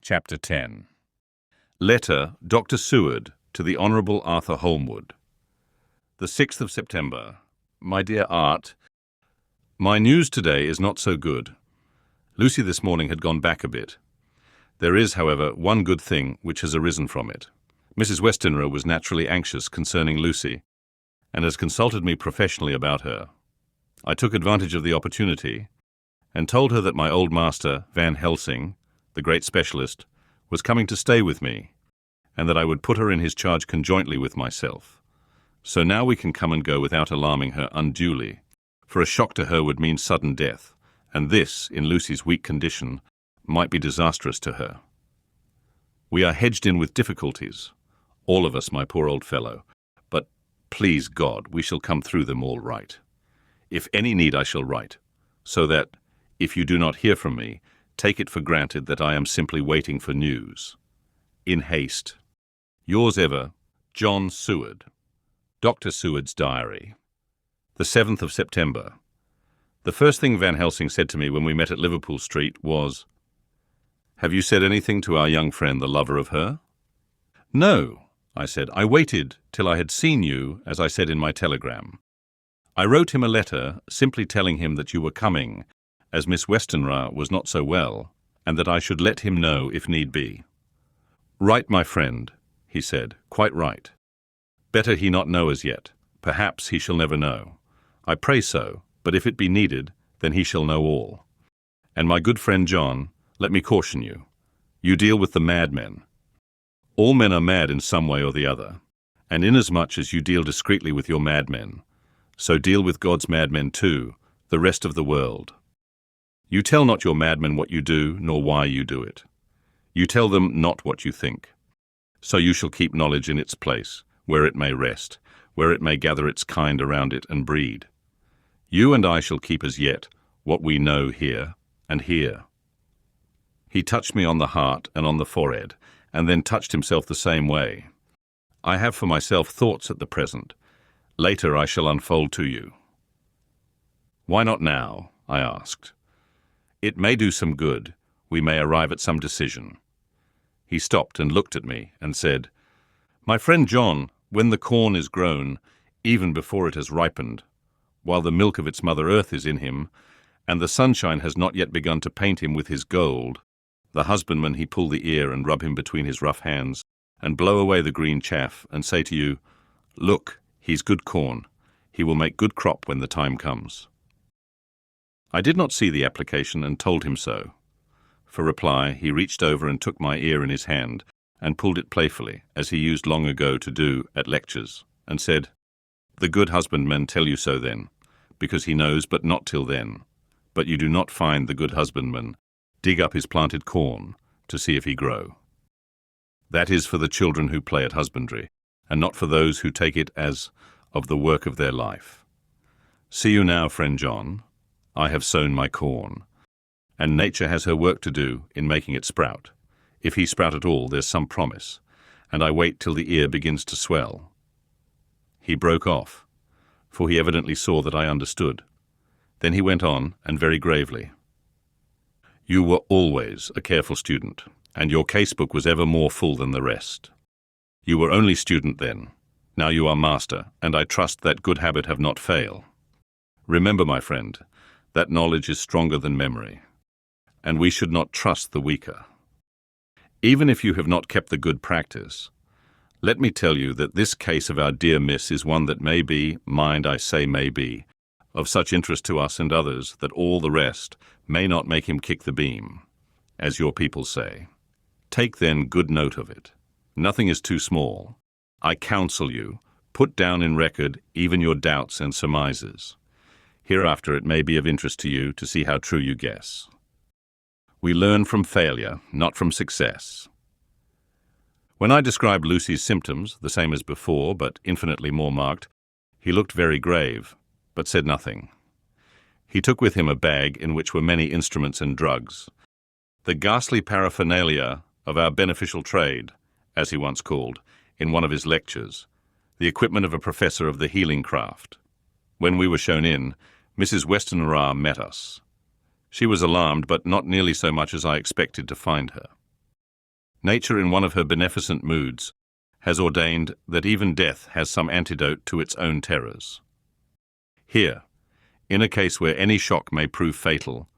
Chapter 10. Letter, Dr. Seward, to the Honourable Arthur Holmwood. The 6th of September. My dear Art, my news today is not so good. Lucy this morning had gone back a bit. There is, however, one good thing which has arisen from it. Mrs. Westenra was naturally anxious concerning Lucy, and has consulted me professionally about her. I took advantage of the opportunity, and told her that my old master, Van Helsing, the great specialist, was coming to stay with me, and that I would put her in his charge conjointly with myself. So now we can come and go without alarming her unduly, for a shock to her would mean sudden death, and this, in Lucy's weak condition, might be disastrous to her. We are hedged in with difficulties, all of us, my poor old fellow, but please God, we shall come through them all right. If any need I shall write, so that, if you do not hear from me, take it for granted that I am simply waiting for news. In haste. Yours ever, John Seward. Dr. Seward's Diary. The 7th of September. The first thing Van Helsing said to me when we met at Liverpool Street was, "Have you said anything to our young friend, the lover of her?" "No," I said. "I waited till I had seen you, as I said in my telegram. I wrote him a letter simply telling him that you were coming, as Miss Westenra was not so well, and that I should let him know if need be." "Right, my friend," he said, "quite right. Better he not know as yet. Perhaps he shall never know. I pray so, but if it be needed, then he shall know all. And my good friend John, let me caution you. You deal with the madmen. All men are mad in some way or the other, and inasmuch as you deal discreetly with your madmen, so deal with God's madmen too, the rest of the world. You tell not your madmen what you do, nor why you do it. You tell them not what you think. So you shall keep knowledge in its place, where it may rest, where it may gather its kind around it and breed. You and I shall keep as yet what we know here and here." He touched me on the heart and on the forehead, and then touched himself the same way. I have for myself thoughts at the present. Later I shall unfold to you. "Why not now?" I asked. "It may do some good. We may arrive at some decision." He stopped and looked at me and said, "My friend John, when the corn is grown, even before it has ripened, while the milk of its mother earth is in him, and the sunshine has not yet begun to paint him with his gold, the husbandman he pull the ear and rub him between his rough hands, and blow away the green chaff, and say to you, 'Look, he's good corn. He will make good crop when the time comes.'" I did not see the application and told him so. For reply, he reached over and took my ear in his hand and pulled it playfully, as he used long ago to do at lectures, and said, "The good husbandman tell you so then, because he knows but not till then. But you do not find the good husbandman dig up his planted corn to see if he grow. That is for the children who play at husbandry, and not for those who take it as of the work of their life. See you now, friend John, I have sown my corn, and nature has her work to do in making it sprout. If he sprout at all, there's some promise, and I wait till the ear begins to swell." He broke off, for he evidently saw that I understood. Then he went on, and very gravely, "You were always a careful student, and your casebook was ever more full than the rest. You were only student then. Now you are master, and I trust that good habit have not fail. Remember, my friend, that knowledge is stronger than memory, and we should not trust the weaker. Even if you have not kept the good practice, let me tell you that this case of our dear Miss is one that may be, mind I say may be, of such interest to us and others that all the rest may not make him kick the beam, as your people say. Take then good note of it. Nothing is too small. I counsel you, put down in record even your doubts and surmises. Hereafter it may be of interest to you to see how true you guess. We learn from failure, not from success." When I described Lucy's symptoms, the same as before, but infinitely more marked, he looked very grave, but said nothing. He took with him a bag in which were many instruments and drugs, the ghastly paraphernalia of our beneficial trade, as he once called, in one of his lectures, the equipment of a professor of the healing craft. When we were shown in, Mrs. Westenra met us. She was alarmed, but not nearly so much as I expected to find her. Nature, in one of her beneficent moods, has ordained that even death has some antidote to its own terrors. Here, in a case where any shock may prove fatal,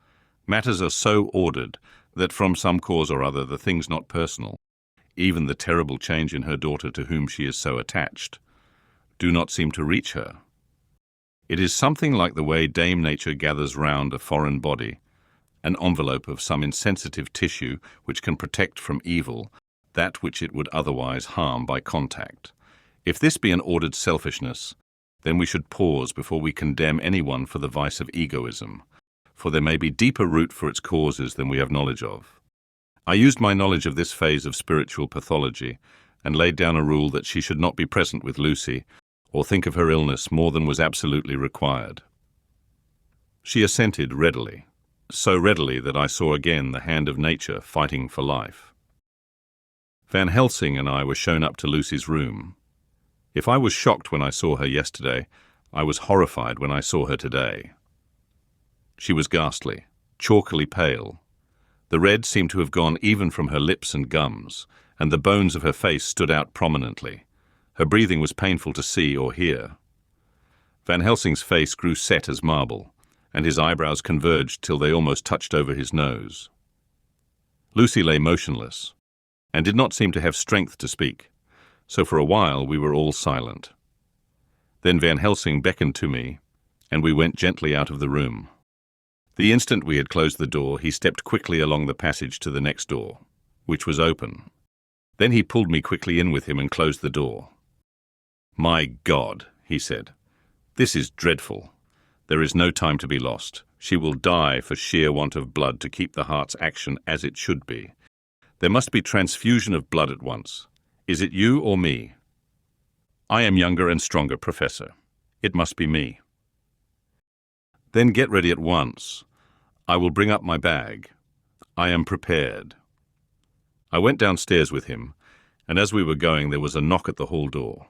matters are so ordered that from some cause or other the things not personal, even the terrible change in her daughter to whom she is so attached, do not seem to reach her. It is something like the way Dame Nature gathers round a foreign body, an envelope of some insensitive tissue which can protect from evil that which it would otherwise harm by contact. If this be an ordered selfishness, then we should pause before we condemn anyone for the vice of egoism, for there may be deeper root for its causes than we have knowledge of. I used my knowledge of this phase of spiritual pathology and laid down a rule that she should not be present with Lucy or think of her illness more than was absolutely required. She assented readily, so readily that I saw again the hand of nature fighting for life. Van Helsing and I were shown up to Lucy's room. If I was shocked when I saw her yesterday, I was horrified when I saw her today. She was ghastly, chalkily pale. The red seemed to have gone even from her lips and gums, and the bones of her face stood out prominently. Her breathing was painful to see or hear. Van Helsing's face grew set as marble, and his eyebrows converged till they almost touched over his nose. Lucy lay motionless, and did not seem to have strength to speak, so for a while we were all silent. Then Van Helsing beckoned to me, and we went gently out of the room. The instant we had closed the door, he stepped quickly along the passage to the next door, which was open. Then he pulled me quickly in with him and closed the door. "My God," he said, "this is dreadful. There is no time to be lost. She will die for sheer want of blood to keep the heart's action as it should be. There must be transfusion of blood at once. Is it you or me?" "I am younger and stronger, Professor. It must be me." "Then get ready at once. I will bring up my bag. I am prepared." I went downstairs with him, and as we were going there was a knock at the hall door.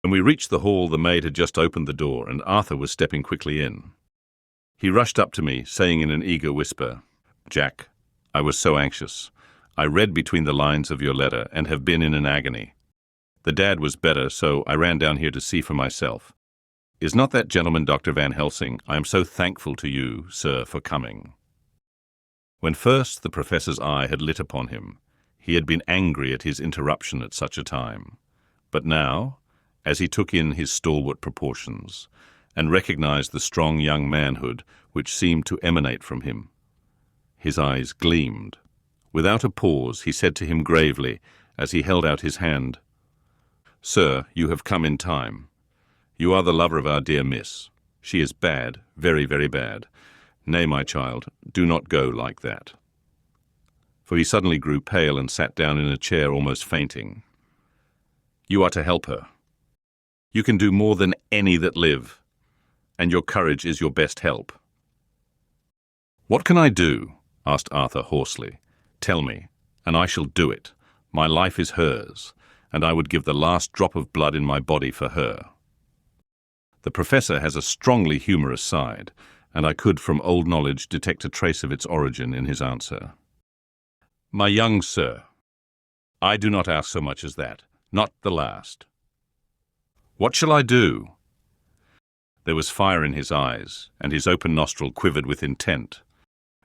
When we reached the hall, the maid had just opened the door, and Arthur was stepping quickly in. He rushed up to me, saying in an eager whisper, "Jack, I was so anxious. I read between the lines of your letter and have been in an agony. The dad was better, so I ran down here to see for myself. Is not that gentleman Dr. Van Helsing? I am so thankful to you, sir, for coming." When first the professor's eye had lit upon him, he had been angry at his interruption at such a time. But now, as he took in his stalwart proportions, and recognized the strong young manhood which seemed to emanate from him, his eyes gleamed. Without a pause, he said to him gravely, as he held out his hand, "Sir, you have come in time. You are the lover of our dear miss. She is bad, very, very bad. Nay, my child, do not go like that." For he suddenly grew pale and sat down in a chair almost fainting. "You are to help her. You can do more than any that live, and your courage is your best help." "What can I do?" asked Arthur hoarsely. "Tell me, and I shall do it. My life is hers, and I would give the last drop of blood in my body for her." The professor has a strongly humorous side, and I could from old knowledge detect a trace of its origin in his answer. "My young sir, I do not ask so much as that, not the last." "What shall I do?" There was fire in his eyes, and his open nostril quivered with intent.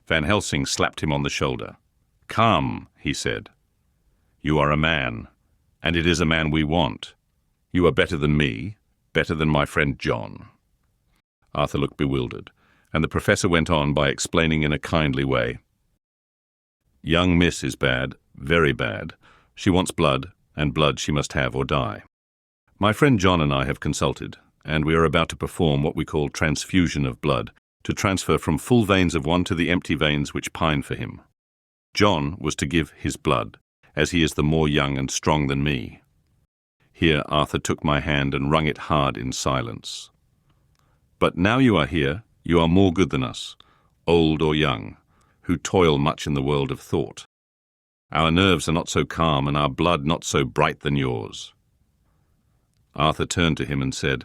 Van Helsing slapped him on the shoulder. "Come," he said. "You are a man, and it is a man we want. You are better than me, better than my friend John." Arthur looked bewildered, and the professor went on by explaining in a kindly way. "Young Miss is bad, very bad. She wants blood, and blood she must have or die. My friend John and I have consulted, and we are about to perform what we call transfusion of blood, to transfer from full veins of one to the empty veins which pine for him. John was to give his blood, as he is the more young and strong than me." Here Arthur took my hand and wrung it hard in silence. "But now you are here, you are more good than us, old or young, who toil much in the world of thought. Our nerves are not so calm and our blood not so bright than yours." Arthur turned to him and said,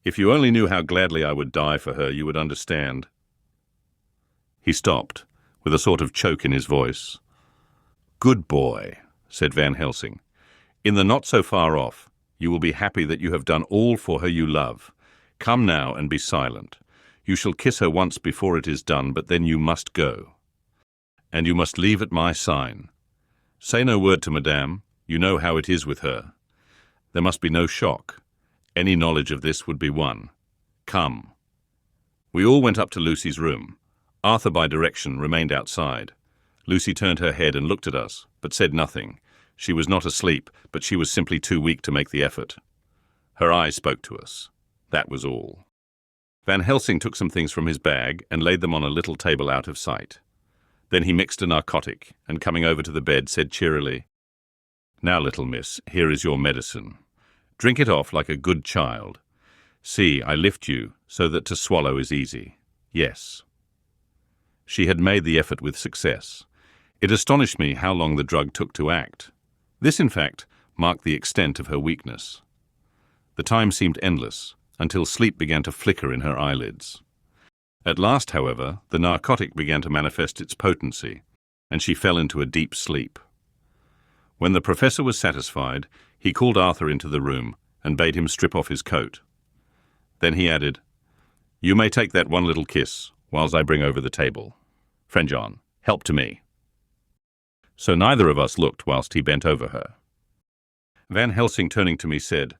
"If you only knew how gladly I would die for her, you would understand." He stopped, with a sort of choke in his voice. Good boy, said Van Helsing. In the not so far off, you will be happy that you have done all for her you love. Come now and be silent. You shall kiss her once before it is done, but then you must go. And you must leave at my sign. Say no word to Madame. You know how it is with her. There must be no shock. Any knowledge of this would be won. Come. We all went up to Lucy's room. Arthur, by direction, remained outside. Lucy turned her head and looked at us, but said nothing. She was not asleep, but she was simply too weak to make the effort. Her eyes spoke to us. That was all. Van Helsing took some things from his bag and laid them on a little table out of sight. Then he mixed a narcotic, and coming over to the bed, said cheerily, "Now, little miss, here is your medicine. Drink it off like a good child. See, I lift you so that to swallow is easy. Yes." She had made the effort with success. It astonished me how long the drug took to act. This, in fact, marked the extent of her weakness. The time seemed endless, until sleep began to flicker in her eyelids. At last, however, the narcotic began to manifest its potency, and she fell into a deep sleep. When the professor was satisfied, he called Arthur into the room and bade him strip off his coat. Then he added, "You may take that one little kiss, whilst I bring over the table. Friend John, help to me." So neither of us looked whilst he bent over her. Van Helsing, turning to me, said,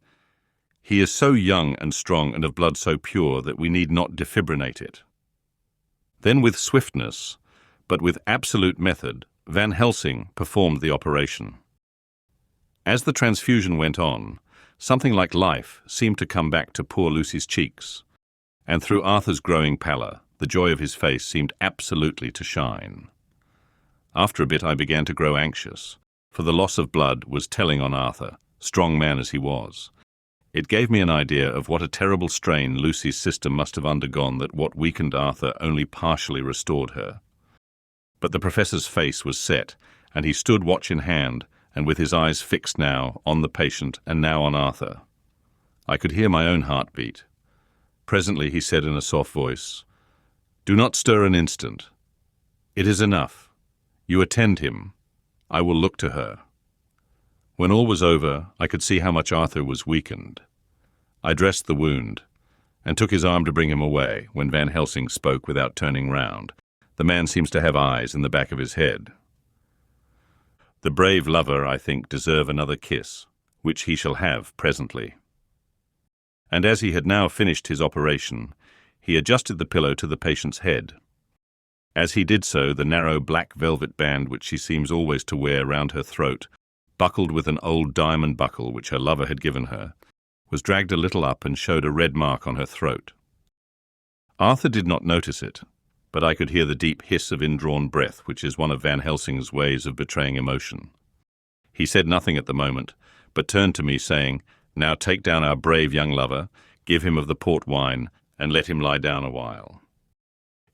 "He is so young and strong and of blood so pure that we need not defibrinate it." Then with swiftness, but with absolute method, Van Helsing performed the operation. As the transfusion went on, something like life seemed to come back to poor Lucy's cheeks, and through Arthur's growing pallor, the joy of his face seemed absolutely to shine. After a bit I began to grow anxious, for the loss of blood was telling on Arthur, strong man as he was. It gave me an idea of what a terrible strain Lucy's system must have undergone, that what weakened Arthur only partially restored her. But the professor's face was set, and he stood watch in hand, and with his eyes fixed now on the patient and now on Arthur. I could hear my own heart beat. Presently he said in a soft voice, "Do not stir an instant. It is enough. You attend him. I will look to her." When all was over, I could see how much Arthur was weakened. I dressed the wound, and took his arm to bring him away, when Van Helsing spoke without turning round. The man seems to have eyes in the back of his head. "The brave lover, I think, deserve another kiss, which he shall have presently." And as he had now finished his operation, he adjusted the pillow to the patient's head. As he did so, the narrow black velvet band which she seems always to wear round her throat, buckled with an old diamond buckle which her lover had given her, was dragged a little up and showed a red mark on her throat. Arthur did not notice it, but I could hear the deep hiss of indrawn breath, which is one of Van Helsing's ways of betraying emotion. He said nothing at the moment, but turned to me, saying, "Now take down our brave young lover, give him of the port wine, and let him lie down a while.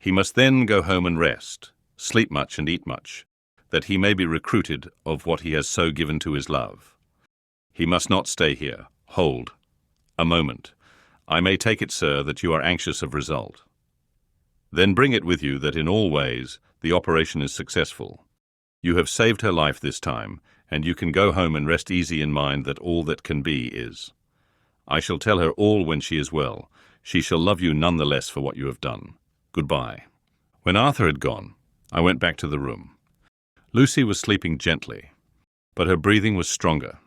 He must then go home and rest, sleep much and eat much, that he may be recruited of what he has so given to his love. He must not stay here. Hold. A moment. I may take it, sir, that you are anxious of result. Then bring it with you that in all ways the operation is successful. You have saved her life this time, and you can go home and rest easy in mind that all that can be is. I shall tell her all when she is well. She shall love you none the less for what you have done. Goodbye." When Arthur had gone, I went back to the room. Lucy was sleeping gently, but her breathing was stronger.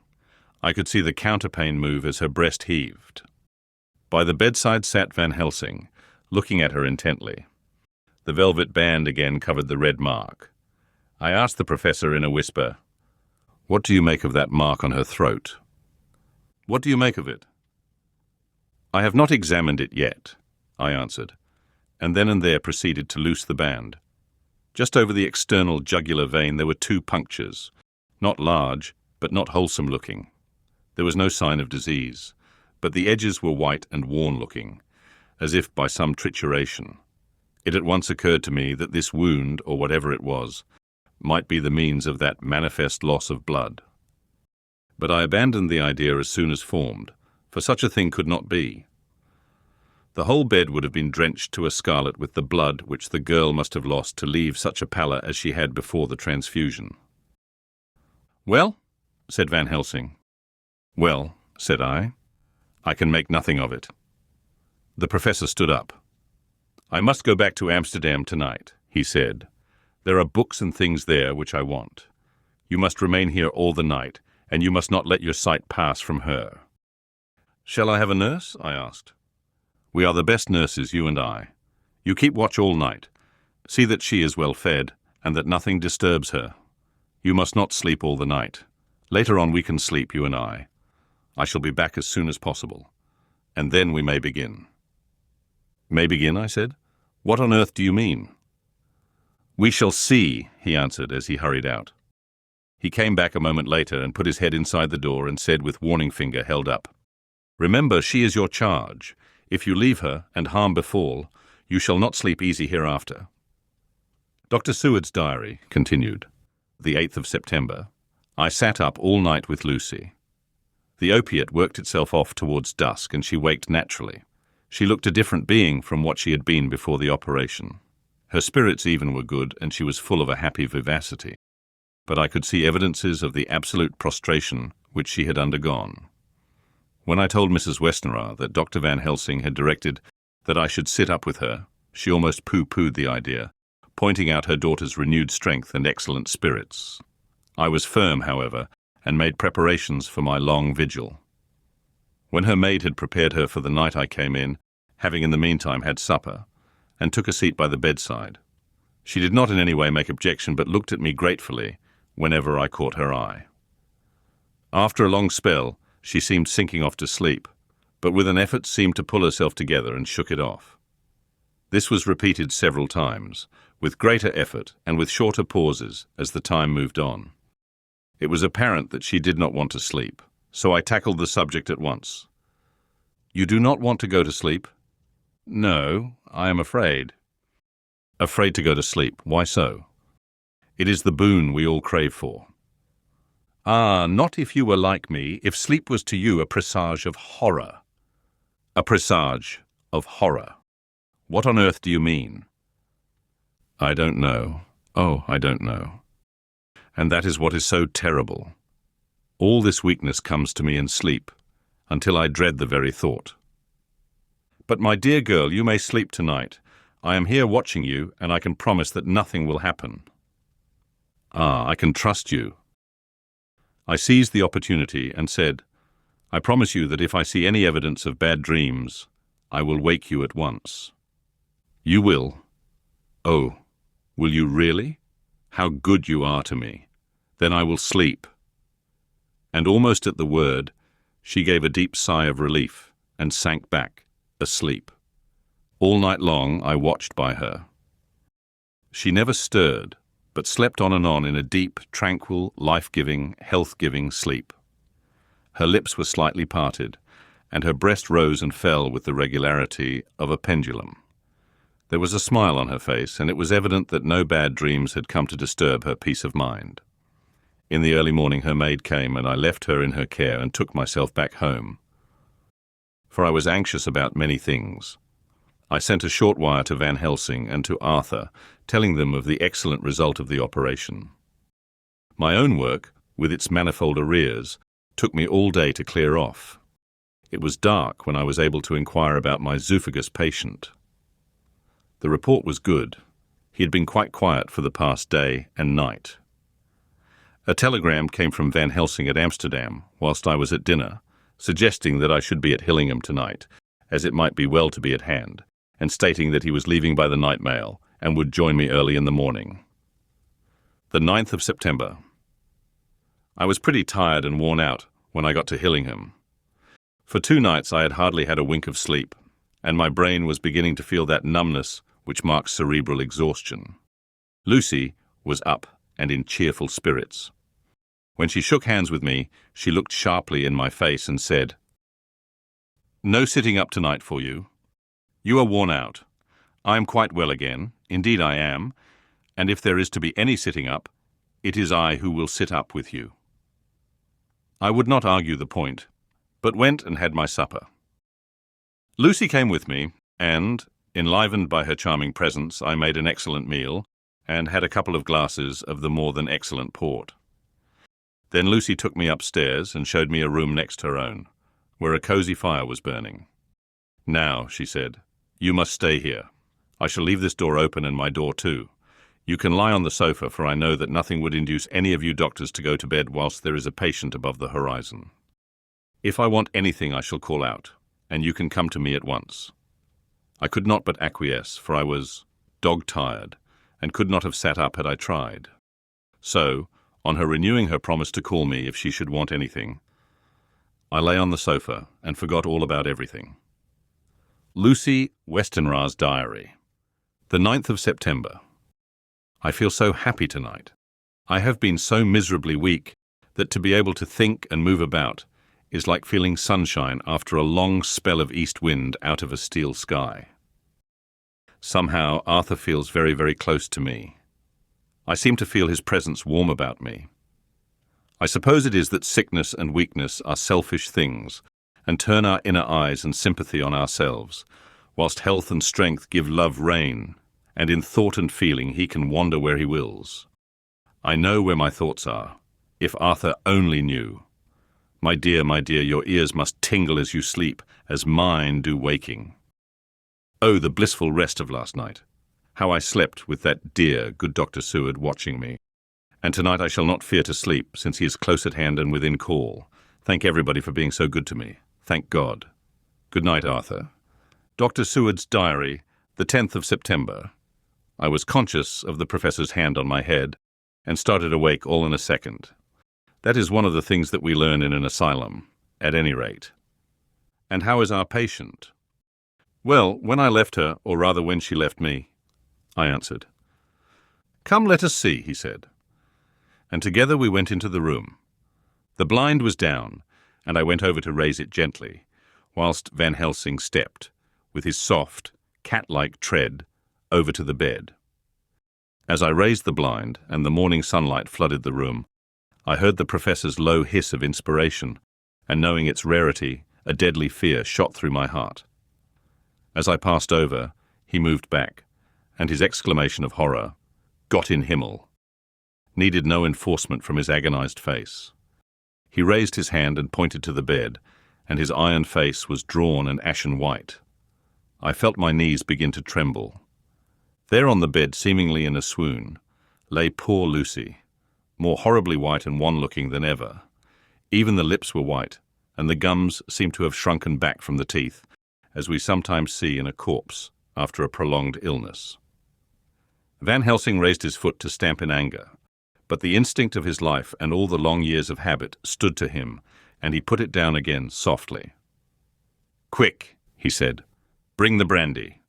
I could see the counterpane move as her breast heaved. By the bedside sat Van Helsing, looking at her intently. The velvet band again covered the red mark. I asked the professor in a whisper, "What do you make of that mark on her throat?" "What do you make of it?" "I have not examined it yet," I answered, and then and there proceeded to loose the band. Just over the external jugular vein there were 2 punctures, not large, but not wholesome looking. There was no sign of disease, but the edges were white and worn-looking, as if by some trituration. It at once occurred to me that this wound, or whatever it was, might be the means of that manifest loss of blood. But I abandoned the idea as soon as formed, for such a thing could not be. The whole bed would have been drenched to a scarlet with the blood which the girl must have lost to leave such a pallor as she had before the transfusion. "Well?" said Van Helsing. "Well," said I can make nothing of it." The professor stood up. "I must go back to Amsterdam tonight," he said. "There are books and things there which I want. You must remain here all the night, and you must not let your sight pass from her." "Shall I have a nurse?" I asked. "We are the best nurses, you and I. You keep watch all night. See that she is well fed, and that nothing disturbs her. You must not sleep all the night. Later on we can sleep, you and I. I shall be back as soon as possible. And then we may begin." "May begin?" I said. "What on earth do you mean?" "We shall see," he answered as he hurried out. He came back a moment later and put his head inside the door and said with warning finger held up, "Remember, she is your charge. If you leave her and harm befall, you shall not sleep easy hereafter." Dr. Seward's diary continued. The 8th of September. I sat up all night with Lucy. The opiate worked itself off towards dusk and she waked naturally. She looked a different being from what she had been before the operation. Her spirits even were good and she was full of a happy vivacity. But I could see evidences of the absolute prostration which she had undergone. When I told Mrs. Westneraar that Dr. Van Helsing had directed that I should sit up with her, she almost pooh-poohed the idea, pointing out her daughter's renewed strength and excellent spirits. I was firm, however, and made preparations for my long vigil. When her maid had prepared her for the night, I came in, having in the meantime had supper, and took a seat by the bedside. She did not in any way make objection, but looked at me gratefully whenever I caught her eye. After a long spell, she seemed sinking off to sleep, but with an effort seemed to pull herself together and shook it off. This was repeated several times, with greater effort and with shorter pauses as the time moved on. It was apparent that she did not want to sleep, so I tackled the subject at once. "You do not want to go to sleep?" "No, I am afraid." "Afraid to go to sleep. Why so?" "It is the boon we all crave for." "Ah, not if you were like me, if sleep was to you a presage of horror." "A presage of horror. What on earth do you mean?" "I don't know. Oh, I don't know. And that is what is so terrible. All this weakness comes to me in sleep, until I dread the very thought." "But my dear girl, you may sleep tonight. I am here watching you, and I can promise that nothing will happen." "Ah, I can trust you." I seized the opportunity and said, "I promise you that if I see any evidence of bad dreams, I will wake you at once." "You will?" "Oh, will you really? How good you are to me. Then I will sleep." And almost at the word, she gave a deep sigh of relief and sank back, asleep. All night long I watched by her. She never stirred, but slept on and on in a deep, tranquil, life-giving, health-giving sleep. Her lips were slightly parted, and her breast rose and fell with the regularity of a pendulum. There was a smile on her face, and it was evident that no bad dreams had come to disturb her peace of mind. In the early morning her maid came, and I left her in her care and took myself back home. For I was anxious about many things. I sent a short wire to Van Helsing and to Arthur, telling them of the excellent result of the operation. My own work, with its manifold arrears, took me all day to clear off. It was dark when I was able to inquire about my zoophagous patient. The report was good. He had been quite quiet for the past day and night. A telegram came from Van Helsing at Amsterdam whilst I was at dinner, suggesting that I should be at Hillingham tonight, as it might be well to be at hand, and stating that he was leaving by the night mail and would join me early in the morning. The 9th of September. I was pretty tired and worn out when I got to Hillingham. For 2 nights I had hardly had a wink of sleep, and my brain was beginning to feel that numbness which marks cerebral exhaustion. Lucy was up and in cheerful spirits. When she shook hands with me, she looked sharply in my face and said, "No sitting up tonight for you. You are worn out. I am quite well again, indeed I am, and if there is to be any sitting up, it is I who will sit up with you." I would not argue the point, but went and had my supper. Lucy came with me, and, enlivened by her charming presence, I made an excellent meal, and had a couple of glasses of the more than excellent port. Then Lucy took me upstairs and showed me a room next her own, where a cosy fire was burning. "Now," she said, "you must stay here. I shall leave this door open and my door too. You can lie on the sofa, for I know that nothing would induce any of you doctors to go to bed whilst there is a patient above the horizon. If I want anything, I shall call out, and you can come to me at once." I could not but acquiesce, for I was dog-tired, and could not have sat up had I tried. So, on her renewing her promise to call me if she should want anything, I lay on the sofa and forgot all about everything. Lucy Westenra's diary. The 9th of September. I feel so happy tonight. I have been so miserably weak that to be able to think and move about is like feeling sunshine after a long spell of east wind out of a steel sky. Somehow Arthur feels very, very close to me. I seem to feel his presence warm about me. I suppose it is that sickness and weakness are selfish things and turn our inner eyes and sympathy on ourselves, whilst health and strength give love rein, and in thought and feeling he can wander where he wills. I know where my thoughts are. If Arthur only knew. My dear, your ears must tingle as you sleep, as mine do waking. Oh, the blissful rest of last night. How I slept with that dear, good Dr. Seward watching me. And tonight I shall not fear to sleep, since he is close at hand and within call. Thank everybody for being so good to me. Thank God. Good night, Arthur. Dr. Seward's diary, the 10th of September. I was conscious of the professor's hand on my head and started awake all in a second. That is one of the things that we learn in an asylum, at any rate. "And how is our patient?" "Well, when I left her, or rather when she left me," I answered. "Come, let us see," he said. And together we went into the room. The blind was down, and I went over to raise it gently, whilst Van Helsing stepped, with his soft, cat-like tread, over to the bed. As I raised the blind and the morning sunlight flooded the room, I heard the professor's low hiss of inspiration, and knowing its rarity, a deadly fear shot through my heart. As I passed over, he moved back, and his exclamation of horror, "Gott in Himmel," needed no enforcement from his agonized face. He raised his hand and pointed to the bed, and his iron face was drawn and ashen white. I felt my knees begin to tremble. There on the bed, seemingly in a swoon, lay poor Lucy, more horribly white and wan-looking than ever. Even the lips were white, and the gums seemed to have shrunken back from the teeth, as we sometimes see in a corpse after a prolonged illness. Van Helsing raised his foot to stamp in anger, but the instinct of his life and all the long years of habit stood to him, and he put it down again softly. "Quick," he said, "bring the brandy."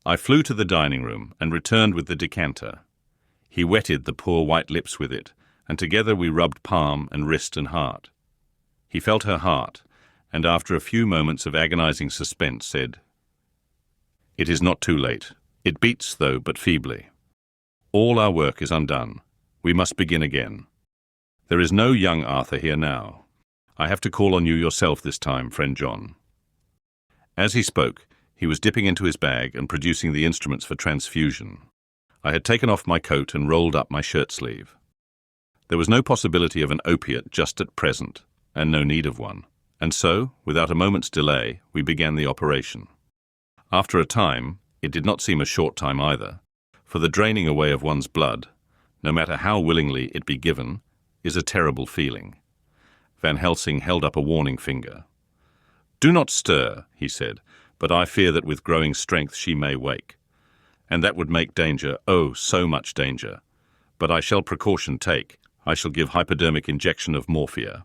I flew to the dining room and returned with the decanter. He wetted the poor white lips with it, and together we rubbed palm and wrist and heart. He felt her heart, and after a few moments of agonizing suspense said, "It is not too late. It beats, though, but feebly. All our work is undone. We must begin again. There is no young Arthur here now. I have to call on you yourself this time, friend John." As he spoke, he was dipping into his bag and producing the instruments for transfusion. I had taken off my coat and rolled up my shirt sleeve. There was no possibility of an opiate just at present, and no need of one. And so, without a moment's delay, we began the operation. After a time, it did not seem a short time either, for the draining away of one's blood, no matter how willingly it be given, is a terrible feeling. Van Helsing held up a warning finger. "Do not stir," he said, "but I fear that with growing strength she may wake. And that would make danger, oh, so much danger. But I shall precaution take. I shall give hypodermic injection of morphia."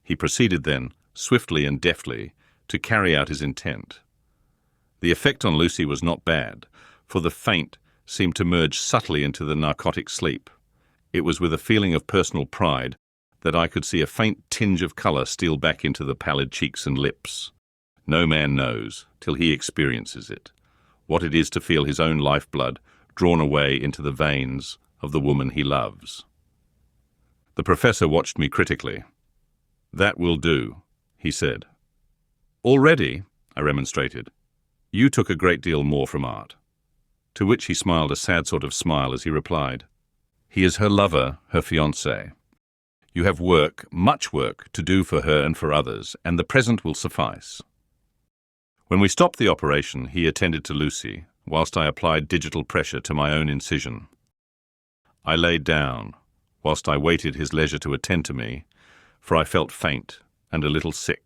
He proceeded then, swiftly and deftly, to carry out his intent. The effect on Lucy was not bad, for the faint seemed to merge subtly into the narcotic sleep. It was with a feeling of personal pride that I could see a faint tinge of colour steal back into the pallid cheeks and lips. No man knows, till he experiences it, what it is to feel his own lifeblood drawn away into the veins of the woman he loves. The professor watched me critically. "That will do," he said. "Already," I remonstrated. "You took a great deal more from Art." To which he smiled a sad sort of smile as he replied, "He is her lover, her fiancé. You have work, much work, to do for her and for others, and the present will suffice. When we stopped the operation, he attended to Lucy, whilst I applied digital pressure to my own incision. I laid down, whilst I waited his leisure to attend to me, for I felt faint and a little sick.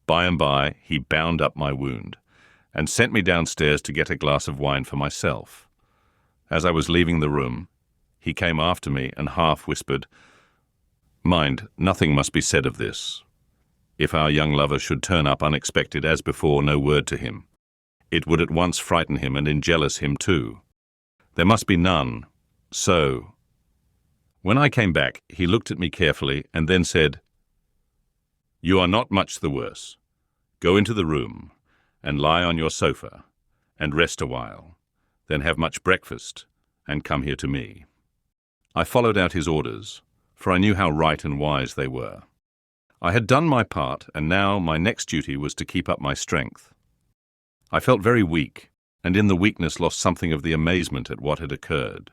By and by, he bound up my wound, and sent me downstairs to get a glass of wine for myself. As I was leaving the room, he came after me and half whispered, "Mind, nothing must be said of this. If our young lover should turn up unexpected as before, no word to him. It would at once frighten him and enjealous him too. There must be none. So." When I came back, he looked at me carefully and then said, "You are not much the worse. Go into the room and lie on your sofa and rest a while, then have much breakfast and come here to me." I followed out his orders, for I knew how right and wise they were. I had done my part, and now my next duty was to keep up my strength. I felt very weak, and in the weakness lost something of the amazement at what had occurred.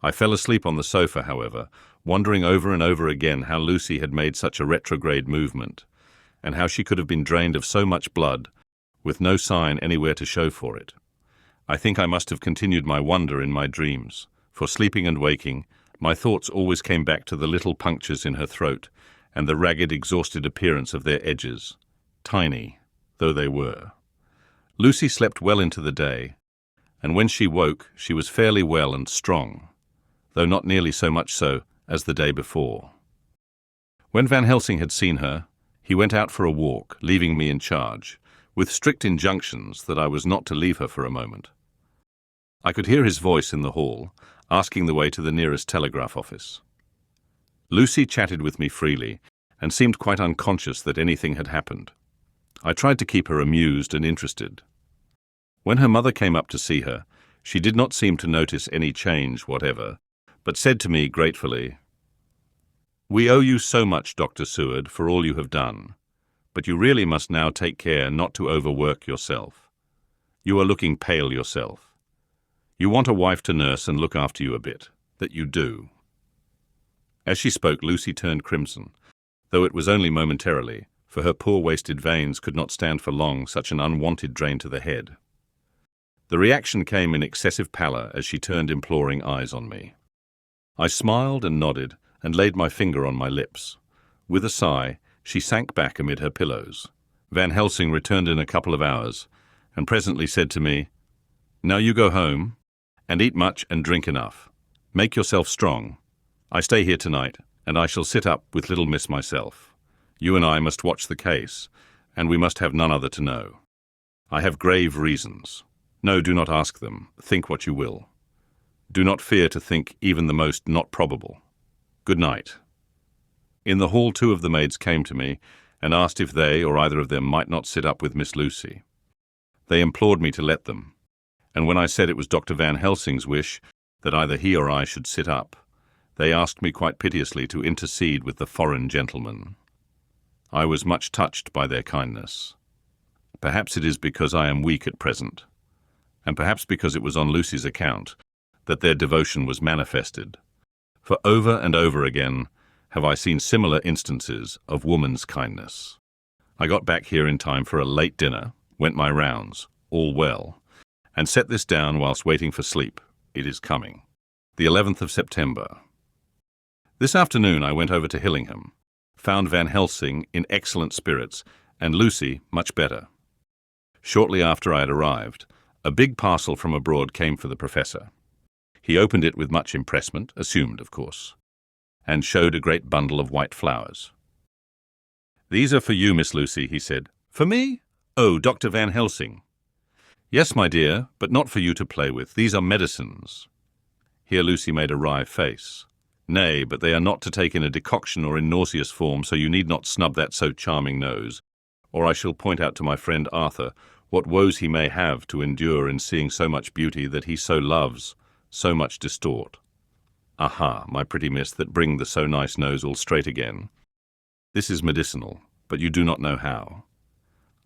I fell asleep on the sofa, however, wondering over and over again how Lucy had made such a retrograde movement, and how she could have been drained of so much blood, with no sign anywhere to show for it. I think I must have continued my wonder in my dreams, for sleeping and waking, my thoughts always came back to the little punctures in her throat and the ragged, exhausted appearance of their edges, tiny though they were. Lucy slept well into the day, and when she woke, she was fairly well and strong, though not nearly so much so as the day before. When Van Helsing had seen her, he went out for a walk, leaving me in charge, with strict injunctions that I was not to leave her for a moment. I could hear his voice in the hall, asking the way to the nearest telegraph office. Lucy chatted with me freely and seemed quite unconscious that anything had happened. I tried to keep her amused and interested. When her mother came up to see her, she did not seem to notice any change whatever, but said to me gratefully, "We owe you so much, Dr. Seward, for all you have done, but you really must now take care not to overwork yourself. You are looking pale yourself. You want a wife to nurse and look after you a bit, that you do." As she spoke, Lucy turned crimson, though it was only momentarily, for her poor wasted veins could not stand for long such an unwanted drain to the head. The reaction came in excessive pallor as she turned imploring eyes on me. I smiled and nodded and laid my finger on my lips. With a sigh, she sank back amid her pillows. Van Helsing returned in a couple of hours and presently said to me, "Now you go home and eat much and drink enough. Make yourself strong. I stay here tonight, and I shall sit up with little miss myself. You and I must watch the case, and we must have none other to know. I have grave reasons. No, do not ask them. Think what you will. Do not fear to think even the most not probable. Good night." In the hall, two of the maids came to me and asked if they or either of them might not sit up with Miss Lucy. They implored me to let them, and when I said it was Dr. Van Helsing's wish that either he or I should sit up, they asked me quite piteously to intercede with the foreign gentleman. I was much touched by their kindness. Perhaps it is because I am weak at present, and perhaps because it was on Lucy's account that their devotion was manifested, for over and over again have I seen similar instances of woman's kindness. I got back here in time for a late dinner, went my rounds, all well, and set this down whilst waiting for sleep. It is coming. The 11th of September. This afternoon I went over to Hillingham, found Van Helsing in excellent spirits, and Lucy much better. Shortly after I had arrived, a big parcel from abroad came for the professor. He opened it with much impressment, assumed, of course, and showed a great bundle of white flowers. "These are for you, Miss Lucy," he said. "For me? Oh, Dr. Van Helsing." "Yes, my dear, but not for you to play with. These are medicines." Here Lucy made a wry face. "Nay, but they are not to take in a decoction or in nauseous form, so you need not snub that so charming nose, or I shall point out to my friend Arthur what woes he may have to endure in seeing so much beauty that he so loves, so much distort. Aha, my pretty miss, that bring the so nice nose all straight again. This is medicinal, but you do not know how.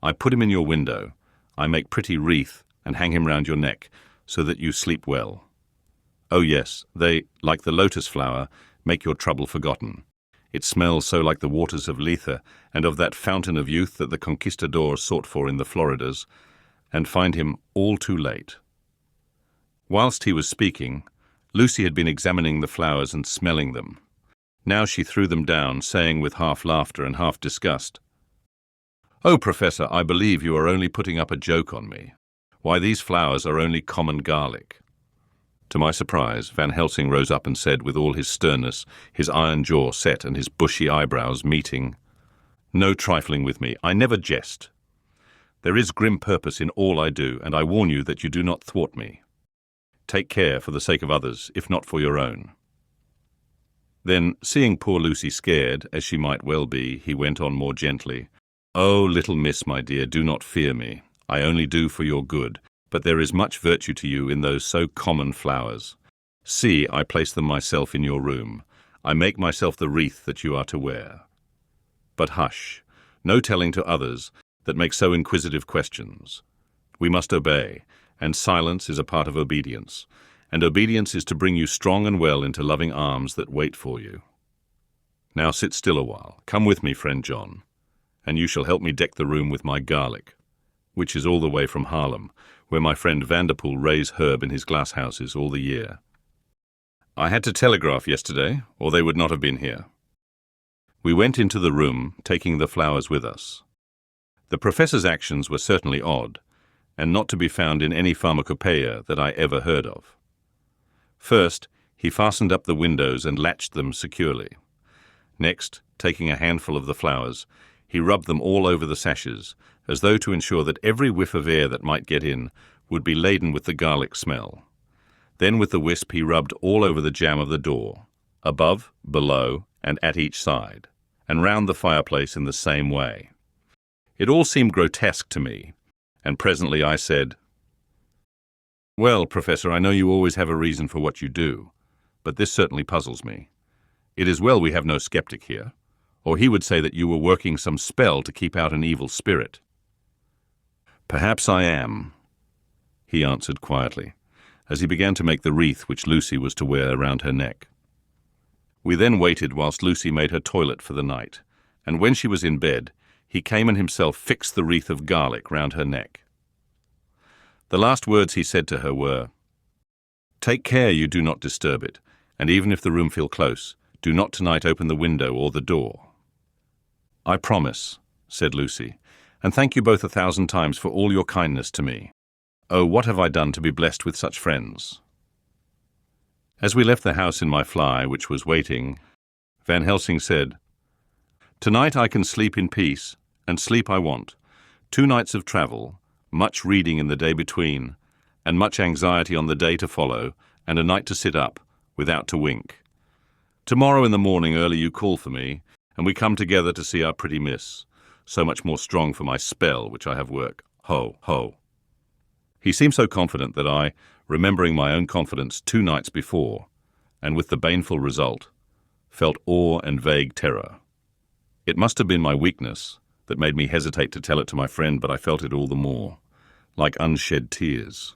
I put him in your window, I make pretty wreath and hang him round your neck, so that you sleep well. Oh yes, they, like the lotus flower, make your trouble forgotten. It smells so like the waters of Lethe and of that fountain of youth that the conquistadors sought for in the Floridas, and find him all too late. Whilst he was speaking, Lucy had been examining the flowers and smelling them. Now she threw them down, saying with half laughter and half disgust, "Oh, Professor, I believe you are only putting up a joke on me. Why, these flowers are only common garlic." To my surprise, Van Helsing rose up and said, with all his sternness, his iron jaw set and his bushy eyebrows meeting, "No trifling with me. I never jest. There is grim purpose in all I do, and I warn you that you do not thwart me. Take care for the sake of others, if not for your own." Then, seeing poor Lucy scared, as she might well be, he went on more gently, "Oh, little miss, my dear, do not fear me. I only do for your good, but there is much virtue to you in those so common flowers. See, I place them myself in your room. I make myself the wreath that you are to wear. But hush, no telling to others that make so inquisitive questions. We must obey, and silence is a part of obedience, and obedience is to bring you strong and well into loving arms that wait for you. Now sit still a while. Come with me, friend John, and you shall help me deck the room with my garlic, which is all the way from Haarlem, where my friend Vanderpool raised herb in his glass houses all the year. I had to telegraph yesterday, or they would not have been here." We went into the room, taking the flowers with us. The professor's actions were certainly odd, and not to be found in any pharmacopoeia that I ever heard of. First, he fastened up the windows and latched them securely. Next, taking a handful of the flowers, he rubbed them all over the sashes, as though to ensure that every whiff of air that might get in would be laden with the garlic smell. Then with the wisp he rubbed all over the jamb of the door, above, below, and at each side, and round the fireplace in the same way. It all seemed grotesque to me, and presently I said, "Well, Professor, I know you always have a reason for what you do, but this certainly puzzles me. It is well we have no skeptic here, or he would say that you were working some spell to keep out an evil spirit." "Perhaps I am," he answered quietly, as he began to make the wreath which Lucy was to wear around her neck. We then waited whilst Lucy made her toilet for the night, and when she was in bed, he came and himself fixed the wreath of garlic round her neck. The last words he said to her were, "Take care you do not disturb it, and even if the room feel close, do not tonight open the window or the door." "I promise," said Lucy, "and thank you both 1,000 times for all your kindness to me. Oh, what have I done to be blessed with such friends?" As we left the house in my fly, which was waiting, Van Helsing said, "Tonight I can sleep in peace, and sleep I want. 2 nights of travel, much reading in the day between, and much anxiety on the day to follow, and a night to sit up, without to wink. Tomorrow in the morning early you call for me, and we come together to see our pretty miss, so much more strong for my spell which I have work. Ho, ho." He seemed so confident that I, remembering my own confidence 2 nights before, and with the baneful result, felt awe and vague terror. It must have been my weakness that made me hesitate to tell it to my friend, but I felt it all the more, like unshed tears.